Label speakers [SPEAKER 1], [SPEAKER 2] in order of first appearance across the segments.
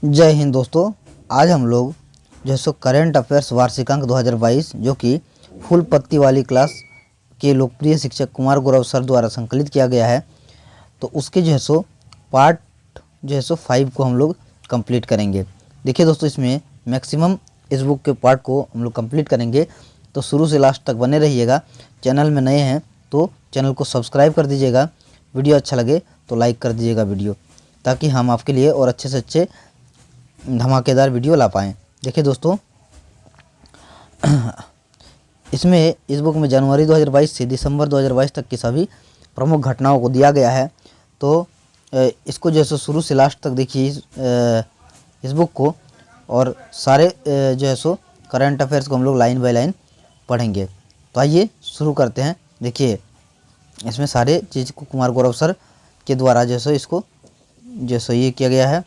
[SPEAKER 1] जय हिंद दोस्तों। आज हम लोग जो है सो करेंट अफेयर्स वार्षिकांक 2022 जो कि फुल पत्ती वाली क्लास के लोकप्रिय शिक्षक कुमार गौरव सर द्वारा संकलित किया गया है, तो उसके जो है सो पार्ट जो है सो 5 को हम लोग कंप्लीट करेंगे। देखिए दोस्तों, इसमें मैक्सिमम इस बुक के पार्ट को हम लोग कंप्लीट करेंगे, तो शुरू से लास्ट तक बने रहिएगा। चैनल में नए हैं तो चैनल को सब्सक्राइब कर दीजिएगा। वीडियो अच्छा लगे तो लाइक कर दीजिएगा वीडियो, ताकि हम आपके लिए और अच्छे से अच्छे धमाकेदार वीडियो ला पाएँ। देखिए दोस्तों, इसमें इस बुक में जनवरी 2022 से दिसंबर 2022 तक की सभी प्रमुख घटनाओं को दिया गया है। तो इसको जैसे शुरू से लास्ट तक देखिए इस बुक को, और सारे जो है सो करंट अफेयर्स को हम लोग लाइन बाय लाइन पढ़ेंगे। तो आइए शुरू करते हैं। देखिए, इसमें सारे चीज़ को कुमार गौरव सर के द्वारा जैसे इसको जैसे ये किया गया है।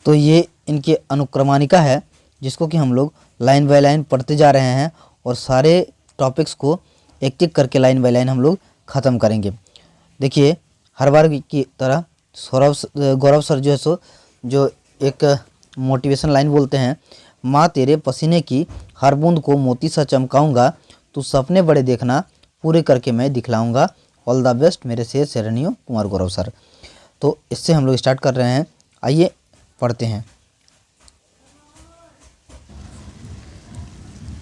[SPEAKER 1] तो ये इनकी अनुक्रमानिका है, जिसको कि हम लोग लाइन बाय लाइन पढ़ते जा रहे हैं, और सारे टॉपिक्स को एक एक करके लाइन बाय लाइन हम लोग ख़त्म करेंगे। देखिए, हर बार की तरह गौरव सर जो है सो जो एक मोटिवेशन लाइन बोलते हैं, माँ तेरे पसीने की हर बूंद को मोती सा चमकाऊंगा, तू सपने बड़े देखना पूरे करके मैं दिखलाऊंगा। ऑल द बेस्ट मेरे शेर शेरनियों कुमार गौरव सर। तो इससे हम लोग स्टार्ट कर रहे हैं। आइए पढ़ते हैं।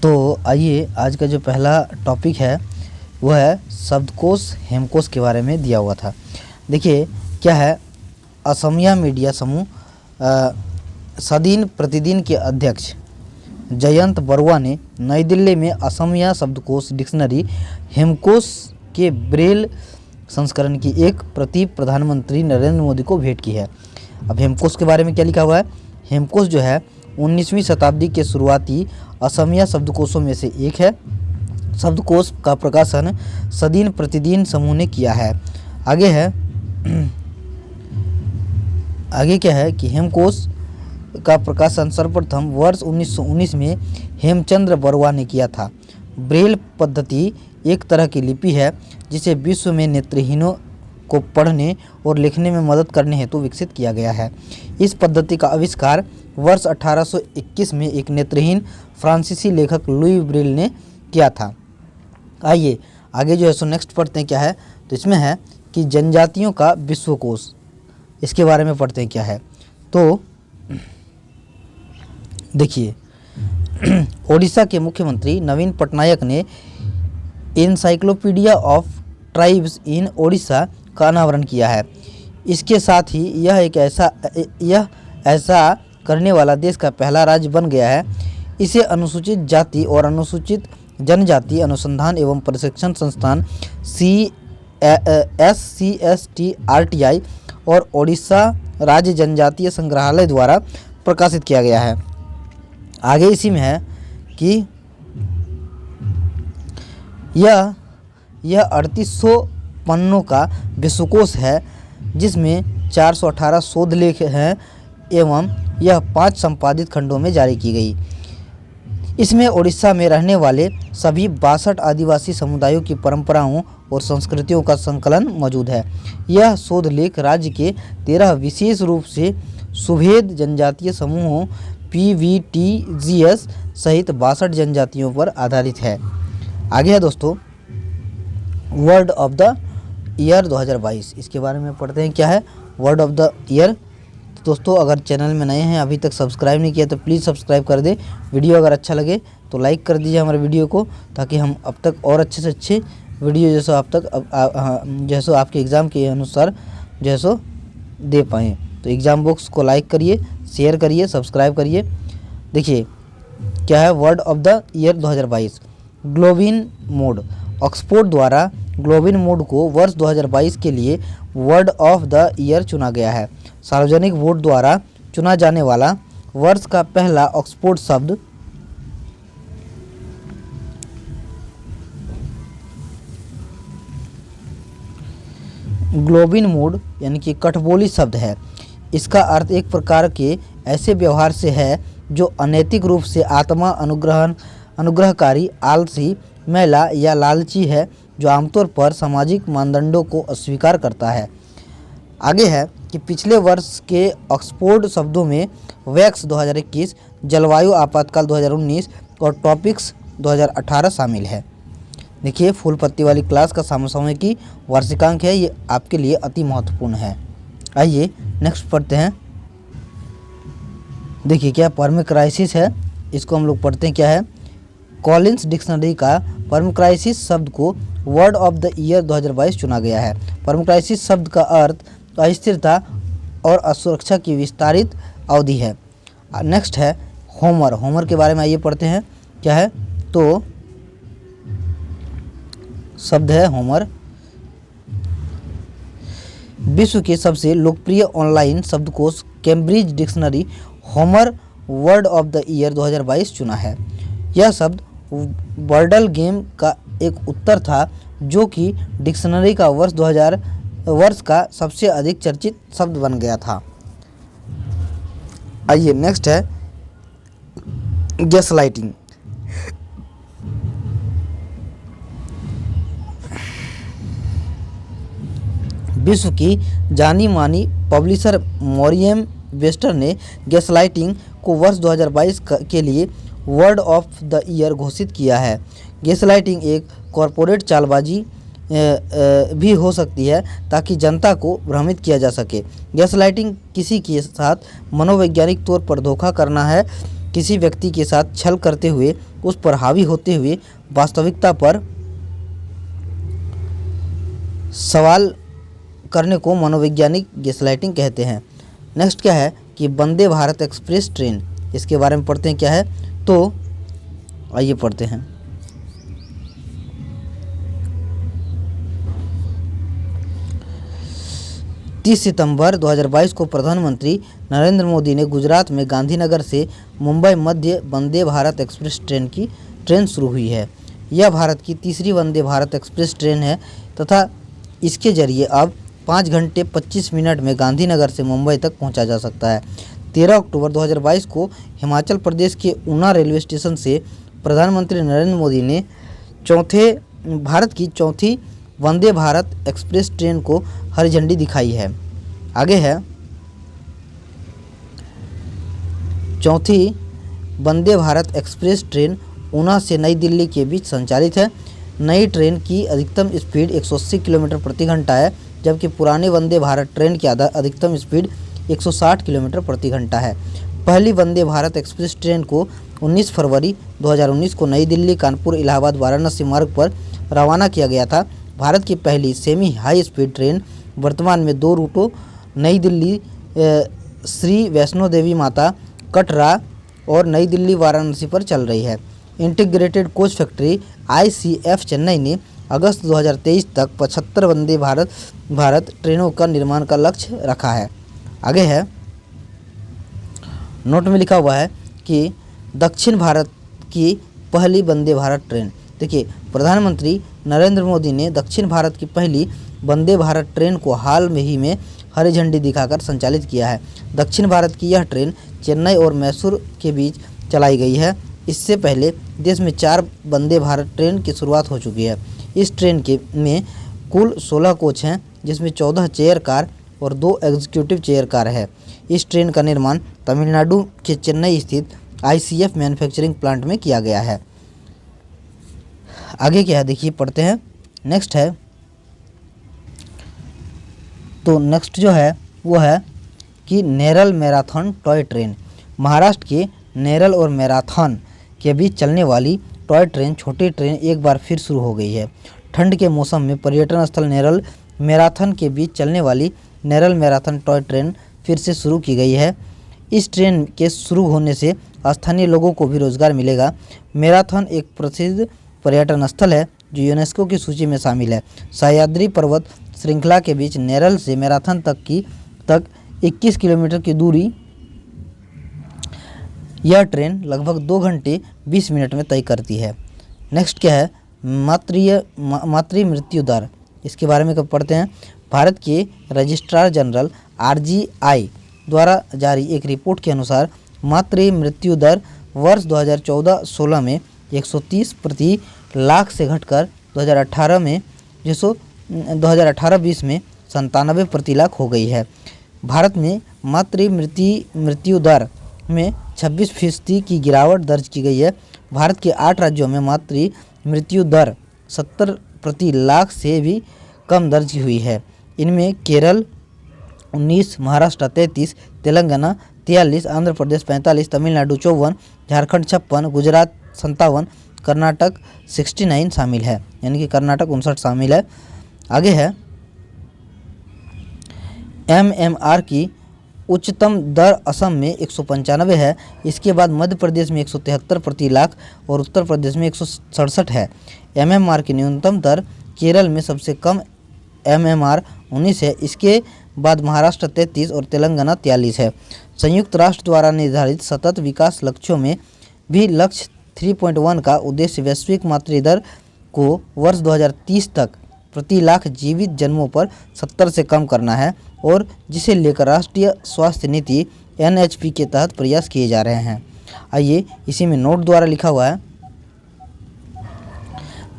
[SPEAKER 1] तो आइए, आज का जो पहला टॉपिक है वह है शब्दकोश हेमकोश के बारे में दिया हुआ था। देखिए क्या है, असमिया मीडिया समूह सदीन प्रतिदिन के अध्यक्ष जयंत बरुआ ने नई दिल्ली में असमिया शब्दकोश डिक्शनरी हेमकोश के ब्रेल संस्करण की एक प्रति प्रधानमंत्री नरेंद्र मोदी को भेंट की है। अब हेमकोश के बारे में क्या लिखा हुआ है। हेमकोश जो है 19वीं शताब्दी के शुरुआती असमिया शब्दकोशों में से एक है। शब्दकोश का प्रकाशन सदीन प्रतिदिन समूह ने किया है। आगे क्या है कि हेमकोश का प्रकाशन सर्वप्रथम वर्ष 1919 में हेमचंद्र बरुआ ने किया था। ब्रेल पद्धति एक तरह की लिपि है जिसे विश्व में नेत्रहीनों को पढ़ने और लिखने में मदद करने हेतु विकसित किया गया है। इस पद्धति का आविष्कार वर्ष 1821 में एक नेत्रहीन फ्रांसीसी लेखक लुई ब्रेल ने किया था। आइए आगे जो है सो नेक्स्ट पढ़ते हैं क्या है। तो इसमें है कि जनजातियों का विश्वकोश, इसके बारे में पढ़ते हैं क्या है। तो देखिए, ओडिशा के मुख्यमंत्री नवीन पटनायक ने encyclopedia of tribes in Odisha का अनावरण किया है। इसके साथ ही यह ऐसा करने वाला देश का पहला राज्य बन गया है। इसे अनुसूचित जाति और अनुसूचित जनजाति अनुसंधान एवं प्रशिक्षण संस्थान SCST-RTI और ओडिशा राज्य जनजातीय संग्रहालय द्वारा प्रकाशित किया गया है। आगे इसी में है कि यह 3800 पन्नों का विश्वकोश है, जिसमें 418 शोध लेख हैं एवं यह 5 संपादित खंडों में जारी की गई। इसमें ओडिशा में रहने वाले सभी 62 आदिवासी समुदायों की परंपराओं और संस्कृतियों का संकलन मौजूद है। यह शोध लेख राज्य के 13 विशेष रूप से सुभेद जनजातीय समूहों PVTGS सहित 62 जनजातियों पर आधारित है। आगे है दोस्तों वर्ड ऑफ द ईयर 2022, इसके बारे में पढ़ते हैं क्या है वर्ड ऑफ द ईयर। तो दोस्तों, अगर चैनल में नए हैं, अभी तक सब्सक्राइब नहीं किया तो प्लीज़ सब्सक्राइब कर दें। वीडियो अगर अच्छा लगे तो लाइक कर दीजिए हमारे वीडियो को, ताकि हम अब तक और अच्छे से अच्छे वीडियो जैसे अब तक जैसे आपके एग्ज़ाम के अनुसार जैसो दे पाएँ। तो एग्ज़ाम बॉक्स को लाइक करिए, शेयर करिए, सब्सक्राइब करिए। देखिए क्या है word of the year 2022। Globin mode. Oxford द्वारा ग्लोबिन मोड को वर्ष 2022 के लिए वर्ड ऑफ द ईयर चुना गया है। सार्वजनिक वोट द्वारा चुना जाने वाला वर्ष का पहला ऑक्सफोर्ड शब्द ग्लोबिन मोड यानी कि कठबोली शब्द है। इसका अर्थ एक प्रकार के ऐसे व्यवहार से है जो अनैतिक रूप से आत्मा अनुग्रहकारी, आलसी, मैला या लालची है, जो आमतौर पर सामाजिक मानदंडों को अस्वीकार करता है। आगे है कि पिछले वर्ष के ऑक्सफोर्ड शब्दों में वैक्स 2021, जलवायु आपातकाल 2019 और टॉपिक्स 2018 शामिल है। देखिए फूल पत्ती वाली क्लास का समसामयिकी वार्षिकांक है, ये आपके लिए अति महत्वपूर्ण है। आइए नेक्स्ट पढ़ते हैं। देखिए क्या परमेक्राइसिस है, इसको हम लोग पढ़ते हैं क्या है। कॉलिंस डिक्शनरी का परमेक्राइसिस शब्द को वर्ड ऑफ द ईयर 2022 चुना गया है। परमेक्राइसिस शब्द का अर्थ अस्थिरता और असुरक्षा की विस्तारित अवधि है। नेक्स्ट है होमर। होमर के बारे में आइए पढ़ते हैं क्या है। तो शब्द है होमर। विश्व के सबसे लोकप्रिय ऑनलाइन शब्दकोश Cambridge dictionary Homer word of the year 2022 चुना है। यह शब्द वर्डल गेम का एक उत्तर था, जो कि डिक्शनरी का वर्ष का सबसे अधिक चर्चित शब्द बन गया था। आइए नेक्स्ट है गैसलाइटिंग। विश्व की जानी मानी पब्लिशर मरियम वेस्टर ने गैसलाइटिंग को वर्ष 2022 के लिए वर्ड ऑफ द ईयर घोषित किया है। गैसलाइटिंग एक कॉरपोरेट चालबाजी भी हो सकती है ताकि जनता को भ्रमित किया जा सके। गैसलाइटिंग किसी के साथ मनोवैज्ञानिक तौर पर धोखा करना है, किसी व्यक्ति के साथ छल करते हुए उस पर हावी होते हुए वास्तविकता पर सवाल करने को मनोवैज्ञानिक गैसलाइटिंग कहते हैं। नेक्स्ट क्या है कि वंदे भारत एक्सप्रेस ट्रेन, इसके बारे में पढ़ते हैं क्या है। तो आइए पढ़ते हैं। सितंबर 2022 को प्रधानमंत्री नरेंद्र मोदी ने गुजरात में गांधीनगर से मुंबई मध्य वंदे भारत एक्सप्रेस ट्रेन शुरू हुई है। यह भारत की तीसरी वंदे भारत एक्सप्रेस ट्रेन है तथा इसके जरिए अब 5 घंटे 25 मिनट में गांधीनगर से मुंबई तक पहुंचा जा सकता है। 13 अक्टूबर 2022 को हिमाचल प्रदेश के ऊना रेलवे स्टेशन से प्रधानमंत्री नरेंद्र मोदी ने भारत की चौथी वंदे भारत एक्सप्रेस ट्रेन को हरी झंडी दिखाई है। आगे है चौथी वंदे भारत एक्सप्रेस ट्रेन ऊना से नई दिल्ली के बीच संचालित है। नई ट्रेन की अधिकतम स्पीड 180 किलोमीटर प्रति घंटा है, जबकि पुरानी वंदे भारत ट्रेन की अधिकतम स्पीड 160 किलोमीटर प्रति घंटा है। पहली वंदे भारत एक्सप्रेस ट्रेन को 19 फरवरी 2019 को नई दिल्ली, कानपुर, इलाहाबाद, वाराणसी मार्ग पर रवाना किया गया था। भारत की पहली सेमी हाई स्पीड ट्रेन वर्तमान में 2 रूटों नई दिल्ली श्री वैष्णो देवी माता कटरा और नई दिल्ली वाराणसी पर चल रही है। Integrated coach factory ICF Chennai ने अगस्त 2023 तक 75 वंदे भारत ट्रेनों का निर्माण का लक्ष्य रखा है। आगे है नोट में लिखा हुआ है कि दक्षिण भारत की पहली वंदे भारत ट्रेन। देखिए प्रधानमंत्री नरेंद्र मोदी ने दक्षिण भारत की पहली वंदे भारत ट्रेन को हाल में हरी झंडी दिखाकर संचालित किया है। दक्षिण भारत की यह ट्रेन चेन्नई और मैसूर के बीच चलाई गई है। इससे पहले देश में 4 वंदे भारत ट्रेन की शुरुआत हो चुकी है। इस ट्रेन में कुल 16 कोच हैं, जिसमें 14 चेयर कार और 2 एग्जीक्यूटिव चेयर कार है। इस ट्रेन का निर्माण तमिलनाडु के चेन्नई स्थित ICF मैन्युफैक्चरिंग प्लांट में किया गया है। आगे क्या है देखिए पढ़ते हैं। नेक्स्ट है तो नेक्स्ट जो है वो है कि Neral marathon toy train. Maharashtra के नेरल और मैराथन के बीच चलने वाली टॉय ट्रेन छोटी ट्रेन एक बार फिर शुरू हो गई है। ठंड के मौसम में पर्यटन स्थल नेरल मैराथन के बीच चलने वाली नेरल मैराथन टॉय ट्रेन फिर से शुरू की गई है। इस ट्रेन के शुरू होने से स्थानीय लोगों को भी रोजगार मिलेगा। मैराथन एक प्रसिद्ध पर्यटन स्थल है जो यूनेस्को की सूची में शामिल है। सह्याद्री पर्वत श्रृंखला के बीच नेरल से मैराथन तक 21 किलोमीटर की दूरी यह ट्रेन लगभग 2 घंटे 20 मिनट में तय करती है। नेक्स्ट क्या है मातृ मृत्यु दर, इसके बारे में कब पढ़ते हैं। भारत के रजिस्ट्रार जनरल RGI द्वारा जारी एक रिपोर्ट के अनुसार मातृ मृत्यु दर वर्ष 2014-16 में 130 प्रति लाख से घटकर 2018 में जो सो 2018-20 में 97 प्रति लाख हो गई है। भारत में मातृ मृत्यु दर में 26% की गिरावट दर्ज की गई है। भारत के 8 राज्यों में मातृ मृत्यु दर 70 प्रति लाख से भी कम दर्ज हुई है। इनमें केरल 19, महाराष्ट्र 33, तेलंगाना 43, आंध्र प्रदेश 45, तमिलनाडु 54, झारखंड 56, गुजरात 57, कर्नाटक 69 शामिल है, यानी कि कर्नाटक 59 शामिल है। आगे है MMR की उच्चतम दर असम में 195 है। इसके बाद मध्य प्रदेश में 173 प्रति लाख और उत्तर प्रदेश में 167 है। MMR की न्यूनतम दर केरल में सबसे कम MMR 19 है। इसके बाद महाराष्ट्र 33 और तेलंगाना 43 है। संयुक्त राष्ट्र द्वारा निर्धारित सतत विकास लक्ष्यों में भी लक्ष्य 3.1 का उद्देश्य वैश्विक मातृ दर को वर्ष 2030 तक प्रति लाख जीवित जन्मों पर 70 से कम करना है और जिसे लेकर राष्ट्रीय स्वास्थ्य नीति NHP के तहत प्रयास किए जा रहे हैं। आइए इसी में नोट द्वारा लिखा हुआ है,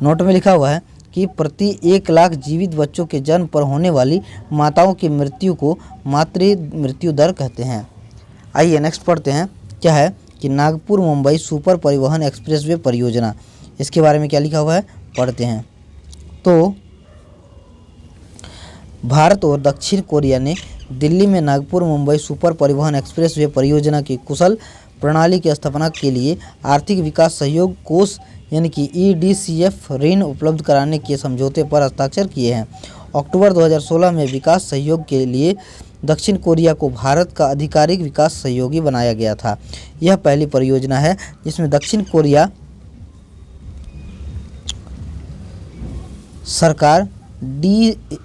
[SPEAKER 1] नोट में लिखा हुआ है कि प्रति 1 लाख जीवित बच्चों के जन्म पर होने वाली माताओं की मृत्यु को मातृ मृत्यु दर कहते हैं। आइए नेक्स्ट पढ़ते हैं। क्या है कि नागपुर मुंबई सुपर परिवहन एक्सप्रेसवे परियोजना, इसके बारे में क्या लिखा हुआ है पढ़ते हैं। तो भारत और दक्षिण कोरिया ने दिल्ली में नागपुर मुंबई सुपर परिवहन एक्सप्रेसवे परियोजना की कुशल प्रणाली की स्थापना के लिए आर्थिक विकास सहयोग कोष यानी कि EDCF ऋण उपलब्ध कराने के समझौते पर हस्ताक्षर किए हैं। अक्टूबर 2016 में विकास सहयोग के लिए दक्षिण कोरिया को भारत का आधिकारिक विकास सहयोगी बनाया गया था। यह पहली परियोजना है जिसमें दक्षिण कोरिया सरकार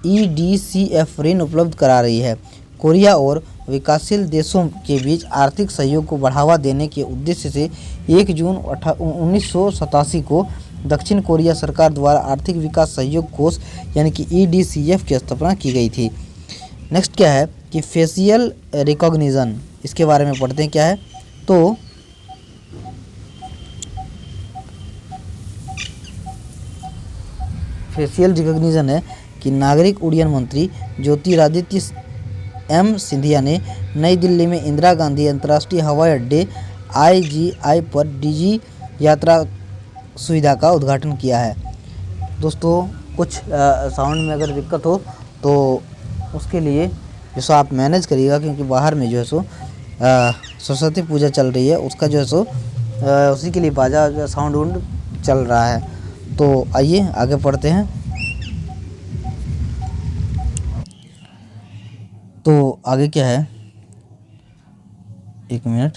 [SPEAKER 1] EDCF ऋण उपलब्ध करा रही है। कोरिया और विकासशील देशों के बीच आर्थिक सहयोग को बढ़ावा देने के उद्देश्य से 1 जून 1987 को दक्षिण कोरिया सरकार द्वारा आर्थिक विकास सहयोग कोष यानी कि EDCF की स्थापना की गई थी। नेक्स्ट क्या है कि फेशियल रिकॉग्निशन, इसके बारे में पढ़ते हैं। क्या है तो फेशियल रिकॉग्निशन है कि नागरिक उड्डयन मंत्री ज्योतिरादित्य सिंधिया ने नई दिल्ली में इंदिरा गांधी अंतर्राष्ट्रीय हवाई अड्डे IGI पर डिजी यात्रा सुविधा का उद्घाटन किया है। दोस्तों कुछ साउंड में अगर दिक्कत हो तो उसके लिए जो सो आप मैनेज करिएगा, क्योंकि बाहर में जो है सो सरस्वती पूजा चल रही है, उसका जो है सो उसी के लिए बाजा साउंड उंड चल रहा है। तो आइए आगे पढ़ते हैं। तो आगे क्या है, एक मिनट।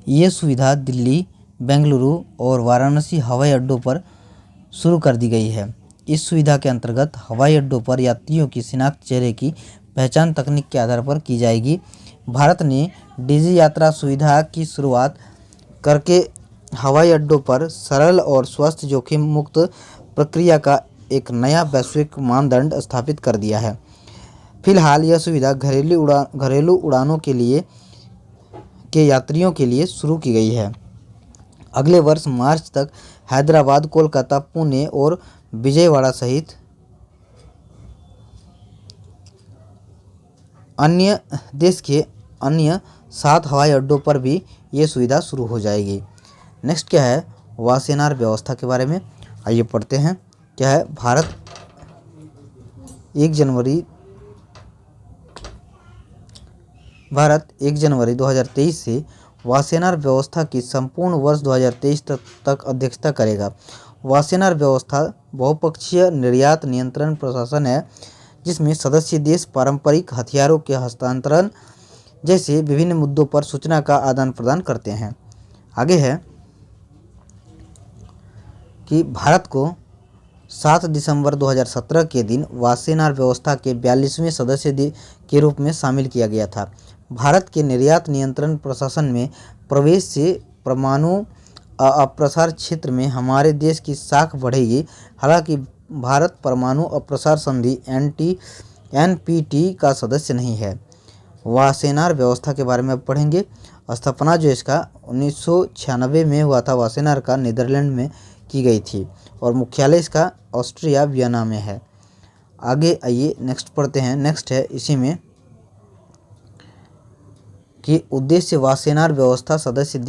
[SPEAKER 1] ये सुविधा दिल्ली, बेंगलुरु और वाराणसी हवाई अड्डों पर शुरू कर दी गई है। इस सुविधा के अंतर्गत हवाई अड्डों पर यात्रियों की शिनाख्त चेहरे की पहचान तकनीक के आधार पर की जाएगी। भारत ने डिजी यात्रा सुविधा की शुरुआत करके हवाई अड्डों पर सरल और स्वास्थ्य जोखिम मुक्त प्रक्रिया का एक नया वैश्विक मानदंड स्थापित कर दिया है। फिलहाल यह सुविधा घरेलू उड़ानों के यात्रियों के लिए शुरू की गई है। अगले वर्ष मार्च तक हैदराबाद, कोलकाता, पुणे और विजयवाड़ा सहित अन्य देश के अन्य 7 हवाई अड्डों पर भी ये सुविधा शुरू हो जाएगी। नेक्स्ट क्या है, वासेनार व्यवस्था के बारे में आइए पढ़ते हैं। क्या है, भारत 1 जनवरी 2023 से वासेनार व्यवस्था की संपूर्ण वर्ष 2023 तक अध्यक्षता करेगा। वासेनार व्यवस्था बहुपक्षीय निर्यात नियंत्रण प्रशासन है, जिसमें सदस्य देश पारंपरिक हथियारों के हस्तांतरण जैसे विभिन्न मुद्दों पर सूचना का आदान प्रदान करते हैं। आगे है कि भारत को 7 दिसंबर 2017 के दिन वासेनार व्यवस्था के 42वें सदस्य के रूप में शामिल किया गया था। भारत के निर्यात नियंत्रण प्रशासन में प्रवेश से परमाणु अप्रसार क्षेत्र में हमारे देश की साख बढ़ेगी। हालांकि भारत परमाणु अप्रसार संधि NPT का सदस्य नहीं है। वासेनार व्यवस्था के बारे में पढ़ेंगे। स्थापना जो इसका 1996 में हुआ था, वासेनार का नीदरलैंड में की गई थी और मुख्यालय इसका ऑस्ट्रिया वियना में है। आगे आइए नेक्स्ट पढ़ते हैं। नेक्स्ट है इसी में कि उद्देश्य वायुसेना व्यवस्था सदस्य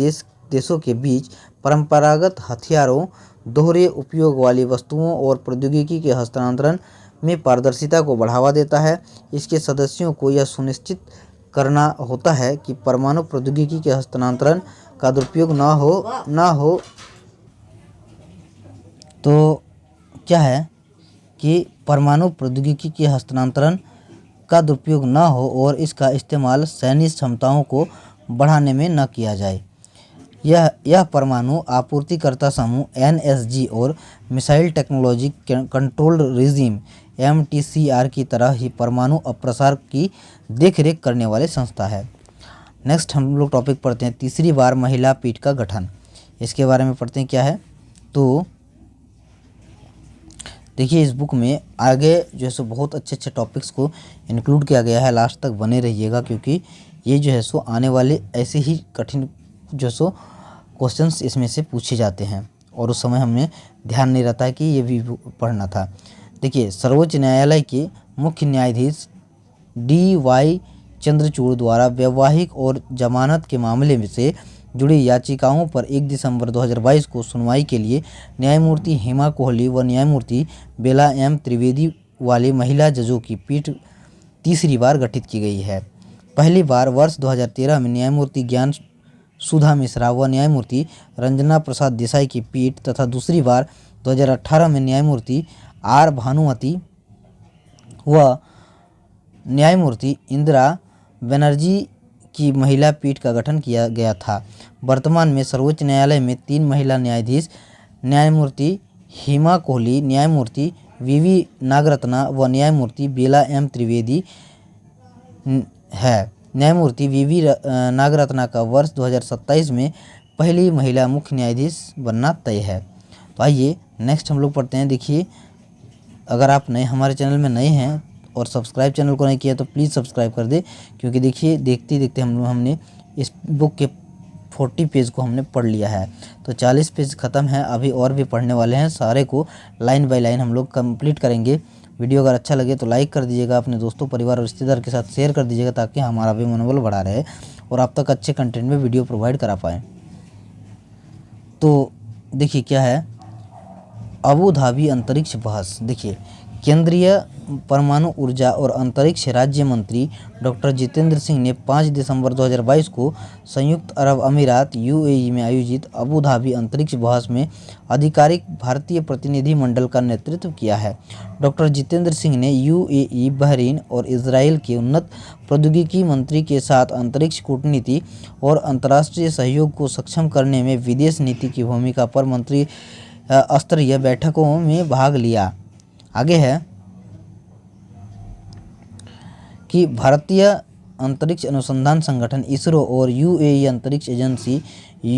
[SPEAKER 1] देशों के बीच परंपरागत हथियारों, दोहरे उपयोग वाली वस्तुओं और प्रौद्योगिकी के हस्तांतरण में पारदर्शिता को बढ़ावा देता है। इसके सदस्यों को यह सुनिश्चित करना होता है कि परमाणु प्रौद्योगिकी के हस्तांतरण का दुरुपयोग ना हो। तो क्या है कि परमाणु प्रौद्योगिकी के हस्तांतरण का दुरुपयोग न हो और इसका इस्तेमाल सैन्य क्षमताओं को बढ़ाने में न किया जाए। यह परमाणु आपूर्तिकर्ता समूह एनएसजी और missile technology control regime MTCR की तरह ही परमाणु अप्रसार की देखरेख करने वाले संस्था है। नेक्स्ट हम लोग टॉपिक पढ़ते हैं, तीसरी बार महिला पीठ का गठन। इसके बारे में पढ़ते हैं क्या है। तो देखिए इस बुक में आगे जो है सो बहुत अच्छे टॉपिक्स को इंक्लूड किया गया है। लास्ट तक बने रहिएगा क्योंकि ये जो है सो आने वाले ऐसे ही कठिन जो सो क्वेश्चंस इसमें से पूछे जाते हैं और उस समय हमें ध्यान नहीं रहता है कि ये भी पढ़ना था। देखिए सर्वोच्च न्यायालय के मुख्य न्यायाधीश DY चंद्रचूड़ द्वारा वैवाहिक और जमानत के मामले से जुड़ी याचिकाओं पर 1 दिसंबर 2022 को सुनवाई के लिए न्यायमूर्ति हेमा कोहली व न्यायमूर्ति बेला M त्रिवेदी वाली महिला जजों की पीठ तीसरी बार गठित की गई है। पहली बार वर्ष 2013 में न्यायमूर्ति ज्ञान सुधा मिश्रा व न्यायमूर्ति रंजना प्रसाद देसाई की पीठ तथा दूसरी बार 2018 में न्यायमूर्ति R भानुमति व न्यायमूर्ति इंदिरा बनर्जी की महिला पीठ का गठन किया गया था। वर्तमान में सर्वोच्च न्यायालय में 3 महिला न्यायाधीश न्यायमूर्ति हेमा कोहली, न्यायमूर्ति VV नागरत्ना व न्यायमूर्ति बेला M त्रिवेदी है। न्यायमूर्ति VV नागरत्ना का वर्ष 2027 में पहली महिला मुख्य न्यायाधीश बनना तय है। तो आइए नेक्स्ट हम लोग पढ़ते हैं। देखिए अगर आप हमारे चैनल में नए हैं और सब्सक्राइब चैनल को नहीं किया तो प्लीज़ सब्सक्राइब कर दे, क्योंकि देखिए देखते देखते हमने इस बुक के 40 पेज को हमने पढ़ लिया है। तो 40 पेज ख़त्म है, अभी और भी पढ़ने वाले हैं। सारे को लाइन बाय लाइन हम लोग कंप्लीट करेंगे। वीडियो अगर अच्छा लगे तो लाइक कर दीजिएगा, अपने दोस्तों परिवार और रिश्तेदार के साथ शेयर कर दीजिएगा ताकि हमारा भी मनोबल बढ़ा रहे और आप तक अच्छे कंटेंट में वीडियो प्रोवाइड करा पाएँ। तो देखिए क्या है, अबू धाबी अंतरिक्ष बहस। देखिए केंद्रीय परमाणु ऊर्जा और अंतरिक्ष राज्य मंत्री डॉक्टर जितेंद्र सिंह ने 5 दिसंबर 2022 को संयुक्त अरब अमीरात UAE में आयोजित अबू धाबी अंतरिक्ष बहस में आधिकारिक भारतीय प्रतिनिधि मंडल का नेतृत्व किया है। डॉक्टर जितेंद्र सिंह ने UAE, बहरीन और इजराइल के उन्नत प्रौद्योगिकी मंत्री के साथ अंतरिक्ष कूटनीति और अंतर्राष्ट्रीय सहयोग को सक्षम करने में विदेश नीति की भूमिका पर मंत्री स्तरीय बैठकों में भाग लिया। आगे है कि भारतीय अंतरिक्ष अनुसंधान संगठन इसरो और UAE अंतरिक्ष एजेंसी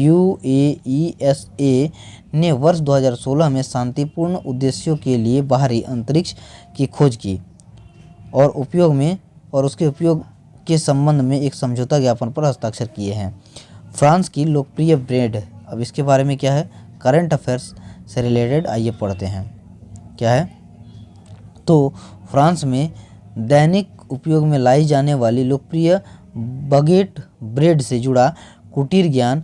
[SPEAKER 1] UAESA ने वर्ष 2016 में शांतिपूर्ण उद्देश्यों के लिए बाहरी अंतरिक्ष की खोज की और उसके उपयोग के संबंध में एक समझौता ज्ञापन पर हस्ताक्षर किए हैं। फ्रांस की लोकप्रिय ब्रांड, अब इसके बारे में क्या है, करंट अफेयर्स से रिलेटेड आइए पढ़ते हैं क्या है। तो फ्रांस में दैनिक उपयोग में लाई जाने वाली लोकप्रिय बगेट ब्रेड से जुड़ा कुटीर ज्ञान,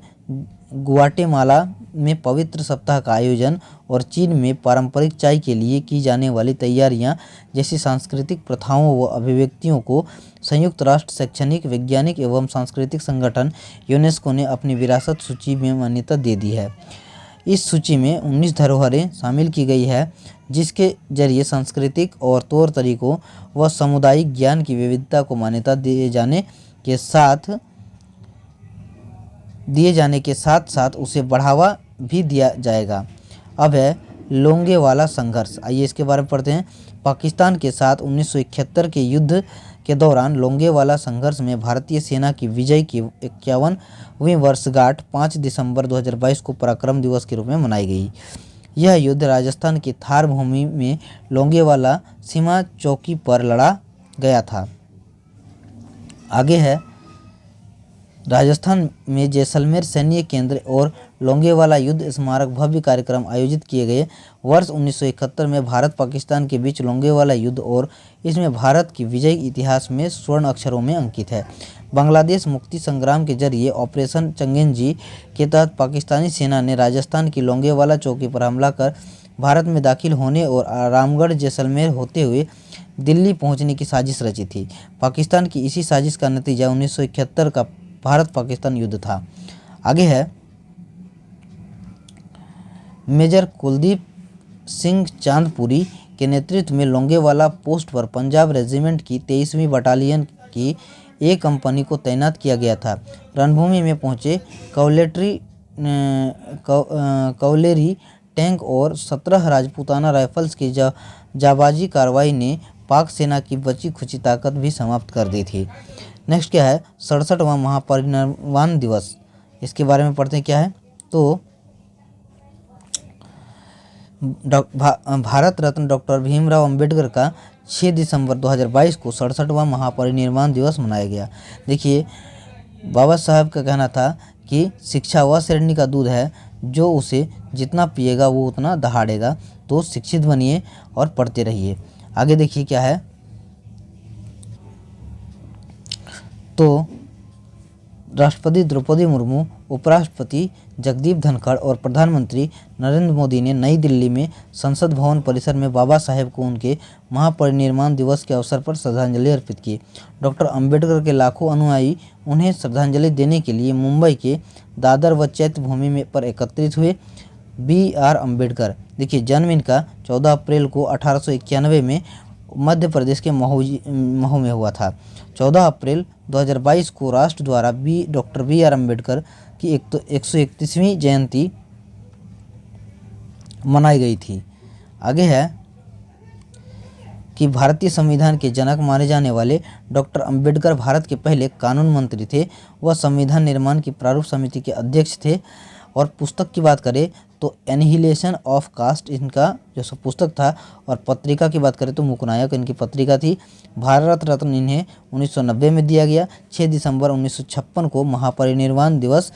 [SPEAKER 1] ग्वाटेमाला में पवित्र सप्ताह का आयोजन और चीन में पारंपरिक चाय के लिए की जाने वाली तैयारियां जैसी सांस्कृतिक प्रथाओं व अभिव्यक्तियों को संयुक्त राष्ट्र शैक्षणिक, वैज्ञानिक एवं सांस्कृतिक संगठन यूनेस्को ने अपनी विरासत सूची में मान्यता दे दी है। इस सूची में 19 धरोहरें शामिल की गई है जिसके जरिए सांस्कृतिक और तौर तरीकों व सामुदायिक ज्ञान की विविधता को मान्यता दिए जाने के साथ साथ उसे बढ़ावा भी दिया जाएगा। अब है लोंगेवाला संघर्ष, आइए इसके बारे में पढ़ते हैं। पाकिस्तान के साथ 1971 के युद्ध के दौरान लोंगेवाला संघर्ष में भारतीय सेना की विजय की 51वीं वर्षगांठ 5 दिसंबर 2022 को पराक्रम दिवस के रूप में मनाई गई। यह युद्ध राजस्थान की थार भूमि में लोंगेवाला सीमा चौकी पर लड़ा गया था। आगे है राजस्थान में जैसलमेर सैन्य केंद्र और लोंगेवाला युद्ध स्मारक भव्य कार्यक्रम आयोजित किए गए। वर्ष 1971 में भारत पाकिस्तान के बीच लोंगेवाला युद्ध और इसमें भारत की विजय इतिहास में स्वर्ण अक्षरों में अंकित है। बांग्लादेश मुक्ति संग्राम के जरिए ऑपरेशन चंगेज़ी के तहत पाकिस्तानी सेना ने राजस्थान की लोंगेवाला चौकी पर हमला कर भारत में दाखिल होने और रामगढ़ जैसलमेर होते हुए दिल्ली पहुंचने की साजिश रची थी। पाकिस्तान की इसी साजिश का नतीजा 1971 का भारत पाकिस्तान युद्ध था। आगे है मेजर कुलदीप सिंह चांदपुरी के नेतृत्व में लोंगेवाला पोस्ट पर पंजाब रेजिमेंट की 23वीं बटालियन की एक कंपनी को तैनात किया गया था। रणभूमि में पहुंचे कवलेरी टैंक और 17 राजपूताना राइफल्स की जाबाजी कार्रवाई ने पाक सेना की बची खुची ताकत भी समाप्त कर दी थी। नेक्स्ट क्या है 67वां महापरिनिर्वाण दिवस। इसके बारे में पढ़ते हैं क्या है तो भारत रत्न डॉक्टर भीमराव अंबेडकर का 6 दिसंबर 2022 को 67वां महापरिनिर्वाण दिवस मनाया गया। देखिए बाबा साहब का कहना था कि शिक्षा वह श्रेणी का दूध है जो उसे जितना पिएगा वो उतना दहाड़ेगा। तो शिक्षित बनिए और पढ़ते रहिए। आगे देखिए क्या है तो राष्ट्रपति द्रौपदी मुर्मू, उपराष्ट्रपति जगदीप धनखड़ और प्रधानमंत्री नरेंद्र मोदी ने नई दिल्ली में संसद भवन परिसर में बाबा साहेब को उनके महापरिनिर्वाण दिवस के अवसर पर श्रद्धांजलि अर्पित की। डॉक्टर अंबेडकर के लाखों अनुयायी उन्हें श्रद्धांजलि देने के लिए मुंबई के दादर व चैत्य भूमि में पर एकत्रित हुए। BR अम्बेडकर देखिए जन्म इनका 14 अप्रैल को 1891 में मध्य प्रदेश के महू में हुआ था। 14 अप्रैल 2022 को राष्ट्र द्वारा डॉक्टर BR अम्बेडकर की 131वीं जयंती मनाई गई थी। आगे है कि भारतीय संविधान के जनक माने जाने वाले डॉक्टर अंबेडकर भारत के पहले कानून मंत्री थे। वह संविधान निर्माण की प्रारूप समिति के अध्यक्ष थे। और पुस्तक की बात करें तो एनिहिलेशन ऑफ कास्ट इनका जो पुस्तक था। और पत्रिका की बात करें तो मुकनायक इनकी पत्रिका थी। भारत रत्न इन्हें 1990 में दिया गया। 6 दिसंबर 1956 को महापरिनिर्वाण दिवस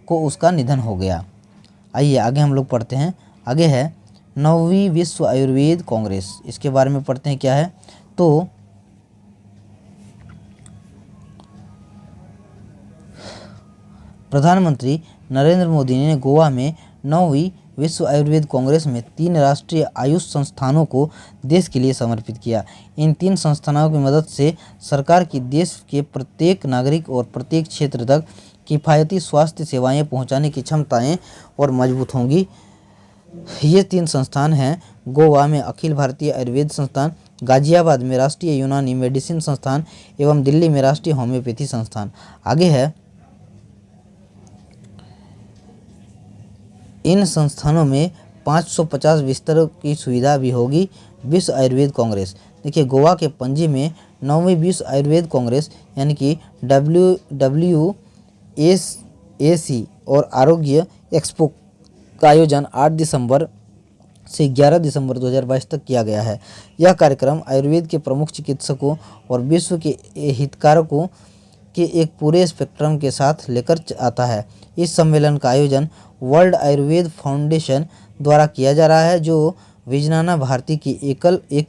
[SPEAKER 1] को उसका निधन हो गया। आइए आगे हम लोग पढ़ते हैं। आगे है 9वीं विश्व आयुर्वेद कांग्रेस। इसके बारे में पढ़ते हैं क्या है तो प्रधानमंत्री नरेंद्र मोदी ने गोवा में 9वीं विश्व आयुर्वेद कांग्रेस में 3 राष्ट्रीय आयुष संस्थानों को देश के लिए समर्पित किया। इन 3 संस्थानों की मदद से सरकार की देश के प्रत्येक नागरिक और प्रत्येक क्षेत्र तक किफ़ायती स्वास्थ्य सेवाएं पहुंचाने की क्षमताएं और मजबूत होंगी। ये 3 संस्थान हैं गोवा में अखिल भारतीय आयुर्वेद संस्थान, गाजियाबाद में राष्ट्रीय यूनानी मेडिसिन संस्थान एवं दिल्ली में राष्ट्रीय होम्योपैथी संस्थान। आगे है इन संस्थानों में 550 बिस्तरों की सुविधा भी होगी। विश्व आयुर्वेद कांग्रेस देखिए गोवा के पणजी में 9वीं विश्व आयुर्वेद कांग्रेस यानी कि WAC और आरोग्य एक्सपो का आयोजन 8 दिसंबर से 11 दिसंबर 2022 तक किया गया है। यह कार्यक्रम आयुर्वेद के प्रमुख चिकित्सकों और विश्व के हितधारकों के एक पूरे स्पेक्ट्रम के साथ लेकर आता है। इस सम्मेलन का आयोजन वर्ल्ड आयुर्वेद फाउंडेशन द्वारा किया जा रहा है जो विजनाना भारती की एक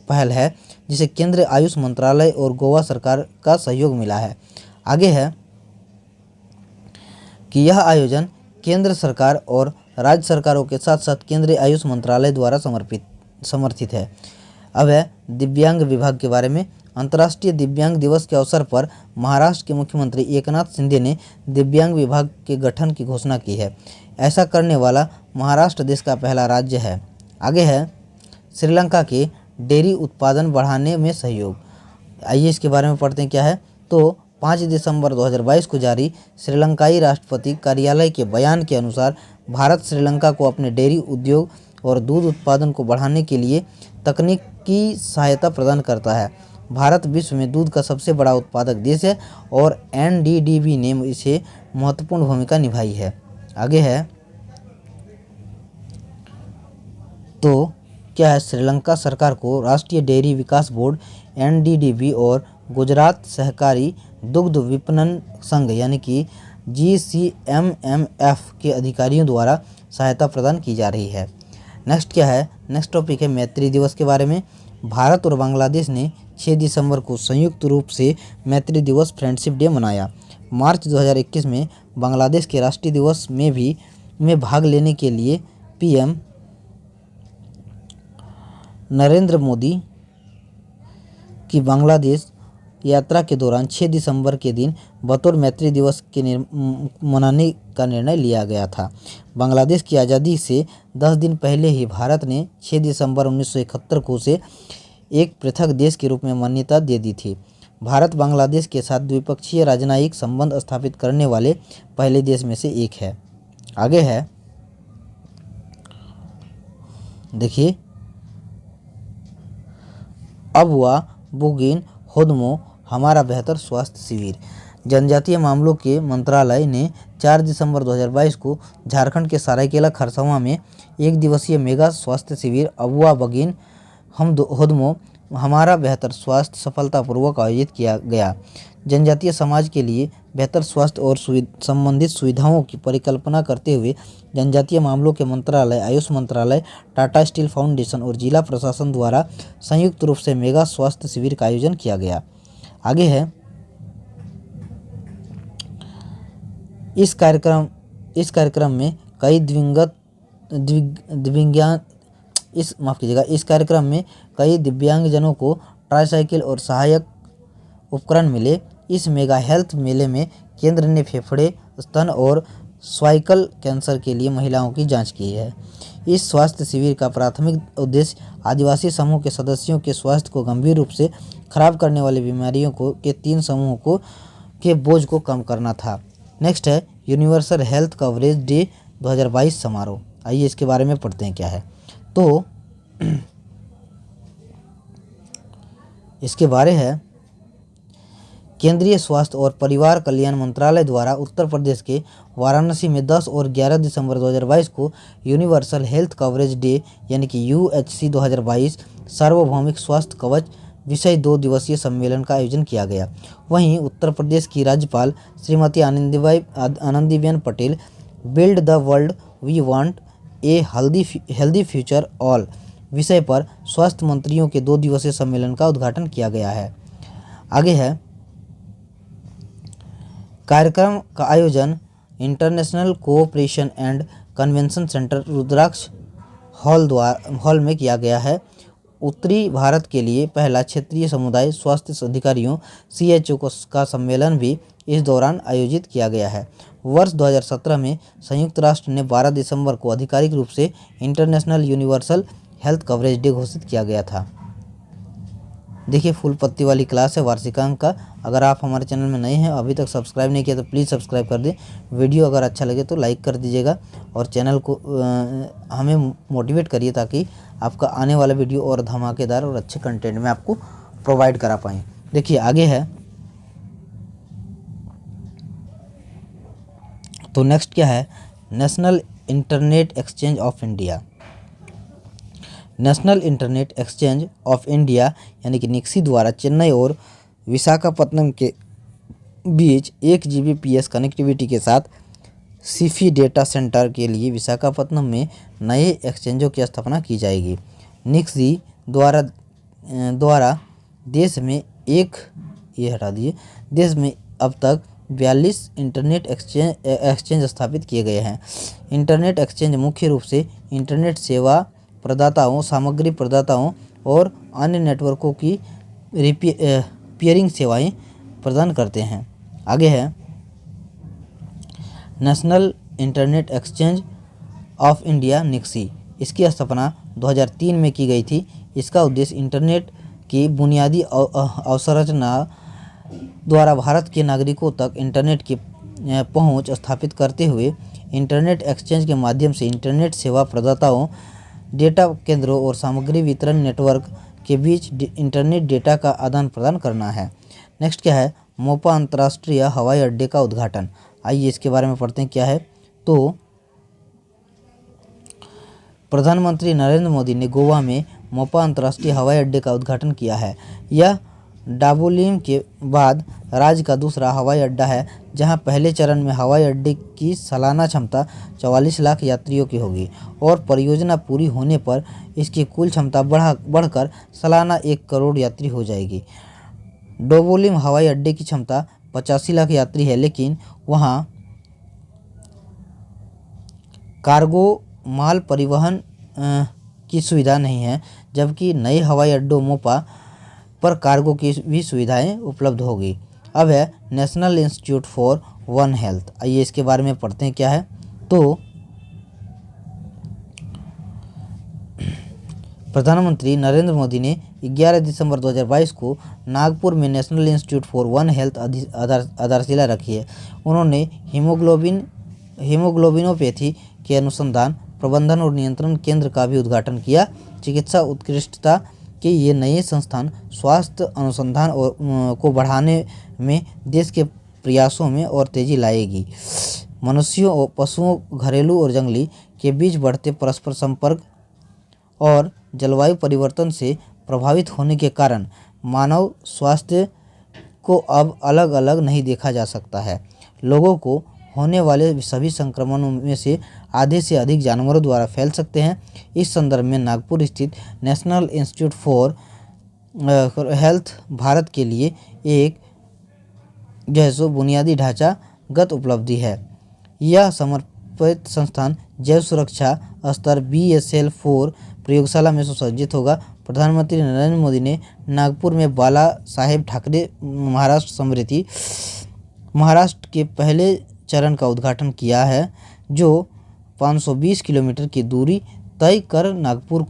[SPEAKER 1] पहल है जिसे केंद्रीय आयुष मंत्रालय और गोवा सरकार का सहयोग मिला है। आगे है कि यह आयोजन केंद्र सरकार और राज्य सरकारों के साथ साथ केंद्रीय आयुष मंत्रालय द्वारा समर्थित है। अब है दिव्यांग विभाग के बारे में। अंतर्राष्ट्रीय दिव्यांग दिवस के अवसर पर महाराष्ट्र के मुख्यमंत्री एकनाथ शिंदे ने दिव्यांग विभाग के गठन की घोषणा की है। ऐसा करने वाला महाराष्ट्र देश का पहला राज्य है। आगे है श्रीलंका के डेयरी उत्पादन बढ़ाने में सहयोग। आइए इसके बारे में पढ़ते हैं क्या है तो 5 दिसंबर 2022 को जारी श्रीलंकाई राष्ट्रपति कार्यालय के बयान के अनुसार भारत श्रीलंका को अपने डेयरी उद्योग और दूध उत्पादन को बढ़ाने के लिए तकनीकी सहायता प्रदान करता है। भारत विश्व में दूध का सबसे बड़ा उत्पादक देश है और NDDB ने इसे महत्वपूर्ण भूमिका निभाई है। आगे है तो क्या है श्रीलंका सरकार को राष्ट्रीय डेयरी विकास बोर्ड NDDB और गुजरात सहकारी दुग्ध विपणन संघ यानी कि GCMMF के अधिकारियों द्वारा सहायता प्रदान की जा रही है। नेक्स्ट क्या है, नेक्स्ट टॉपिक है मैत्री दिवस के बारे में। भारत और बांग्लादेश ने 6 दिसंबर को संयुक्त रूप से मैत्री दिवस फ्रेंडशिप डे मनाया। मार्च 2021 में बांग्लादेश के राष्ट्रीय दिवस में भाग लेने के लिए PM नरेंद्र मोदी की बांग्लादेश यात्रा के दौरान 6 दिसंबर के दिन बतौर मैत्री दिवस के मनाने का निर्णय लिया गया था। बांग्लादेश की आज़ादी से 10 दिन पहले ही भारत ने 6 दिसंबर 1971 को उसे एक पृथक देश के रूप में मान्यता दे दी थी। भारत बांग्लादेश के साथ द्विपक्षीय राजनयिक संबंध स्थापित करने वाले पहले देश में से एक है। आगे है, देखिए, अबुआ बुगिन होदमो हमारा बेहतर स्वास्थ्य शिविर। जनजातीय मामलों के मंत्रालय ने 4 दिसंबर 2022 को झारखंड के सरायकेला खरसावां में एक दिवसीय मेगा स्वास्थ्य शिविर अबुआ बगिन होदमो हमारा बेहतर स्वास्थ्य सफलतापूर्वक आयोजित किया गया। जनजातीय समाज के लिए बेहतर स्वास्थ्य और संबंधित सुविधाओं की परिकल्पना करते हुए जनजातीय मामलों के मंत्रालय, आयुष मंत्रालय, टाटा स्टील फाउंडेशन और जिला प्रशासन द्वारा संयुक्त रूप से मेगा स्वास्थ्य शिविर का आयोजन किया गया। आगे है, इस कार्यक्रम में कई दिव्यांगजनों को ट्राईसाइकिल और सहायक उपकरण मिले। इस मेगा हेल्थ मेले में केंद्र ने फेफड़े, स्तन और सर्वाइकल कैंसर के लिए महिलाओं की जांच की है। इस स्वास्थ्य शिविर का प्राथमिक उद्देश्य आदिवासी समूह के सदस्यों के स्वास्थ्य को गंभीर रूप से खराब करने वाली बीमारियों के 3 समूहों के बोझ को कम करना था। नेक्स्ट है यूनिवर्सल हेल्थ कवरेज डे 2022 समारोह। आइए इसके बारे में पढ़ते हैं क्या है। तो इसके बारे है, केंद्रीय स्वास्थ्य और परिवार कल्याण मंत्रालय द्वारा उत्तर प्रदेश के वाराणसी में 10 और 11 दिसंबर 2022 को यूनिवर्सल हेल्थ कवरेज डे यानी कि UHC 2022 सार्वभौमिक स्वास्थ्य कवच विषय 2 दिवसीय सम्मेलन का आयोजन किया गया। वहीं उत्तर प्रदेश की राज्यपाल Shrimati Anandiben Patel build the world we want a healthy future all विषय पर स्वास्थ्य मंत्रियों के 2 दिवसीय सम्मेलन का उद्घाटन किया गया है। आगे है, कार्यक्रम का आयोजन international cooperation and convention centre Rudraksh hall में किया गया है। उत्तरी भारत के लिए पहला क्षेत्रीय समुदाय स्वास्थ्य अधिकारियों CHO का सम्मेलन भी इस दौरान आयोजित किया गया है। वर्ष 2017 में संयुक्त राष्ट्र ने 12 दिसंबर को आधिकारिक रूप से international universal health coverage day घोषित किया गया था। देखिए, फुल पत्ती वाली क्लास है वार्षिकांक का। अगर आप हमारे चैनल में नए हैं, अभी तक सब्सक्राइब नहीं किया तो प्लीज़ सब्सक्राइब कर दें। वीडियो अगर अच्छा लगे तो लाइक कर दीजिएगा और चैनल को हमें मोटिवेट करिए ताकि आपका आने वाला वीडियो और धमाकेदार और अच्छे कंटेंट में आपको प्रोवाइड करा पाएँ। देखिए आगे है, तो नेक्स्ट क्या है, national internet exchange of India. National internet exchange of India यानी कि निक्सी द्वारा चेन्नई और विशाखापत्तनम के बीच 1 Gbps कनेक्टिविटी के साथ सीफी डेटा सेंटर के लिए विशाखापत्तनम में नए एक्सचेंजों की स्थापना की जाएगी। निक्सी द्वारा देश में अब तक 42 इंटरनेट एक्सचेंज स्थापित किए गए हैं। इंटरनेट एक्सचेंज मुख्य रूप से इंटरनेट सेवा प्रदाताओं, सामग्री प्रदाताओं और अन्य नेटवर्कों की पीयरिंग सेवाएं प्रदान करते हैं। आगे है, national internet exchange of India NIXI. इसकी स्थापना 2003 में की गई थी। इसका उद्देश्य इंटरनेट की बुनियादी अवसंरचना द्वारा भारत के नागरिकों तक इंटरनेट की पहुंच स्थापित करते हुए इंटरनेट एक्सचेंज के माध्यम से इंटरनेट सेवा प्रदाताओं, डेटा केंद्रों और सामग्री वितरण नेटवर्क के बीच इंटरनेट डेटा का आदान प्रदान करना है। नेक्स्ट क्या है, मोपा अंतर्राष्ट्रीय हवाई अड्डे का उद्घाटन। आइए इसके बारे में पढ़ते हैं क्या है। तो प्रधानमंत्री नरेंद्र मोदी ने गोवा में मोपा अंतर्राष्ट्रीय हवाई अड्डे का उद्घाटन किया है। यह डाबोलिम के बाद राज्य का दूसरा हवाई अड्डा है, जहां पहले चरण में हवाई अड्डे की सालाना क्षमता 44 लाख यात्रियों की होगी और परियोजना पूरी होने पर इसकी कुल क्षमता बढ़कर सालाना 1 करोड़ यात्री हो जाएगी। डाबोलिम हवाई अड्डे की क्षमता 85 लाख यात्री है, लेकिन वहां कार्गो माल परिवहन की सुविधा नहीं है, जबकि नए हवाई अड्डों मोपा पर कार्गो की भी सुविधाएं उपलब्ध होगी। अब है national institute for one health. आइए इसके बारे में पढ़ते हैं क्या है। तो प्रधानमंत्री नरेंद्र मोदी ने 11 दिसंबर 2022 को नागपुर में national institute for one health आधारशिला रखी है। उन्होंने हीमोग्लोबिनोपैथी के अनुसंधान, प्रबंधन और नियंत्रण केंद्र का भी उद्घाटन किया। चिकित्सा उत्कृष्टता के ये नए संस्थान स्वास्थ्य अनुसंधान को बढ़ाने में देश के प्रयासों में और तेजी लाएगी। मनुष्यों और पशुओं, घरेलू और जंगली के बीच बढ़ते परस्पर संपर्क और जलवायु परिवर्तन से प्रभावित होने के कारण मानव स्वास्थ्य को अब अलग अलग नहीं देखा जा सकता है। लोगों को होने वाले सभी संक्रमणों में से आधे से अधिक जानवरों द्वारा फैल सकते हैं। इस संदर्भ में नागपुर स्थित national institute for health Bharat के लिए एक बुनियादी ढांचागत उपलब्धि है। यह समर्पित संस्थान जैव सुरक्षा स्तर BSL-4 प्रयोगशाला में सुसज्जित होगा। प्रधानमंत्री नरेंद्र मोदी ने नागपुर में बाला साहेब ठाकरे महाराष्ट्र के पहले चरण का उद्घाटन किया है, जो 520 किलोमीटर की दूरी तय कर नागपुर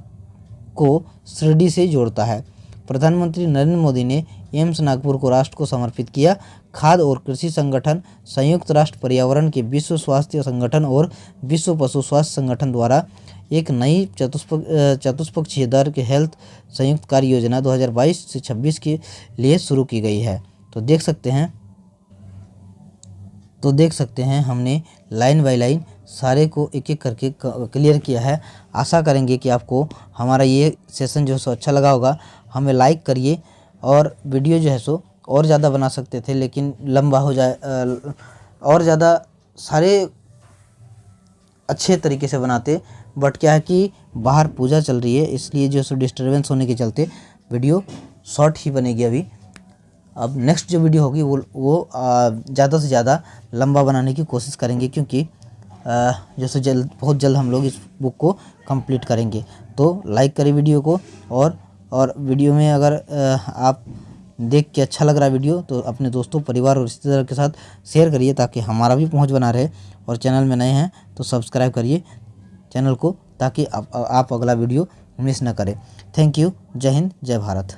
[SPEAKER 1] को शिरडी से जोड़ता है। प्रधानमंत्री नरेंद्र मोदी ने एम्स नागपुर को राष्ट्र को समर्पित किया। खाद्य और कृषि संगठन, संयुक्त राष्ट्र पर्यावरण के विश्व स्वास्थ्य संगठन और विश्व पशु स्वास्थ्य संगठन द्वारा एक नई चतुष्पक्षीय दर के हेल्थ संयुक्त कार्य योजना 2022 से 26 के लिए शुरू की गई है। तो देख सकते हैं हमने लाइन बाय लाइन सारे को एक एक करके क्लियर किया है। आशा करेंगे कि आपको हमारा ये सेशन जो है सो अच्छा लगा होगा। हमें लाइक करिए और वीडियो जो है सो और ज़्यादा बना सकते थे, लेकिन लंबा हो जाए और ज़्यादा सारे अच्छे तरीके से बनाते, बट क्या है कि बाहर पूजा चल रही है, इसलिए जो सो डिस्टर्बेंस होने के चलते वीडियो शॉर्ट ही बनेगी अभी। अब नेक्स्ट जो वीडियो होगी वो ज़्यादा से ज़्यादा लंबा बनाने की कोशिश करेंगे, क्योंकि बहुत जल्द हम लोग इस बुक को कंप्लीट करेंगे। तो लाइक करें वीडियो को और वीडियो में अगर आप देख के अच्छा लग रहा है वीडियो तो अपने दोस्तों, परिवार और रिश्तेदार के साथ शेयर करिए, ताकि हमारा भी पहुंच बना रहे। और चैनल में नए हैं तो सब्सक्राइब करिए चैनल को, ताकि आप अगला वीडियो मिस ना करें। Thank you. जय हिंद, जय भारत।